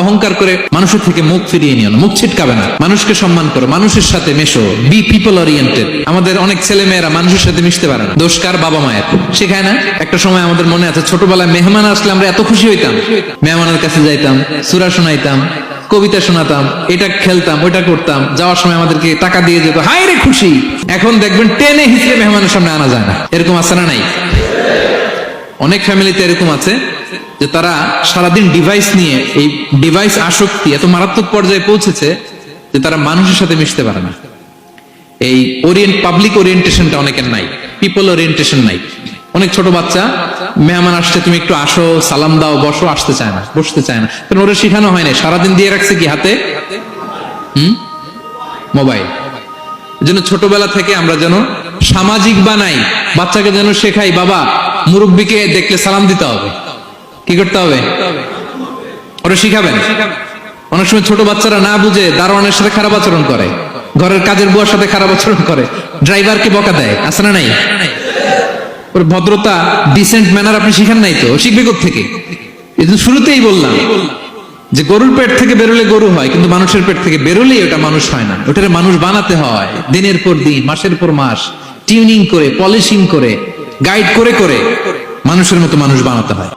অহংকার করে মানুষের থেকে মুখ ফিরিয়ে নিও না, মুখ ছিটকাবে না, মানুষকে সম্মান করো, মানুষের সাথে মেশো, বি পিপল ওরিয়েন্টেড। আমাদের অনেক ছেলে মেয়েরা মানুষের সাথে মিশতে পারে না, দোষ কার? বাবা মায়ের। শেখায় না? একটা সময় আমাদের মনে আছে, ছোটবেলায় মেহমান আসলে আমরা এত খুশি হইতাম, মেহমানের কাছে যাইতাম, সূরা শোনাইতাম, কবিতা শোনাতাম, এটা খেলতাম, ওইটা করতাম, যাওয়ার সময় আমাদেরকে টাকা দিয়ে যেত, হায় রে খুশি। এখন দেখবেন টেনে হিসেবে মেহমানের সামনে আনা যায় না। এরকম আছে না নাই? অনেক ফ্যামিলিতে এরকম আছে যে তারা সারাদিন ডিভাইস নিয়ে, এই ডিভাইস আসক্তি এত মারাত্মক পর্যায়ে পৌঁছেছে যে তারা মানুষের সাথে মিশতে পারে না। এই পাবলিক ওরিয়েন্টেশনটা অনেকের নাই, পিপল ওরিয়েন্টেশন নাই। অনেক ছোট বাচ্চা, মেহমান আসছে, তুমি একটু আসো, সালাম দাও, বসো, আসতে চায় না, বসতে চায় না। কারণ ওরা শিখানো হয় না, সারাদিন দিয়ে রাখছে কি হাতে? মোবাইল। যেন ছোটবেলা থেকে আমরা যেন সামাজিক বানাই, বাচ্চাকে যেন শেখাই, বাবা মুরব্বীকে দেখলে সালাম দিতে হবে। কি করতে হবে? ওরা শিখাবেন। অনেক সময় ছোট বাচ্চারা না বুঝে দারোয়ানের সাথে খারাপ আচরণ করে, ঘরের কাজের বুয়ার সাথে খারাপ আচরণ করে, ড্রাইভারকে বকা দেয়, আছে না নাই? ওর ভদ্রতা, ডিসেন্ট ম্যানার আপনি শিখান নাই, তো শিখবে কোত্থেকে? এই তো শুরুতেই বললাম যে গরুর পেট থেকে বেরোলে গরু হয়, কিন্তু মানুষের পেট থেকে বেরোলেই ওটা মানুষ হয় না। ওটারে মানুষ বানাতে হয় দিনের পর দিন, মাসের পর মাস, টিউনিং করে, পলিশিং করে, গাইড করে করে মানুষের মতো মানুষ বানাতে হয়।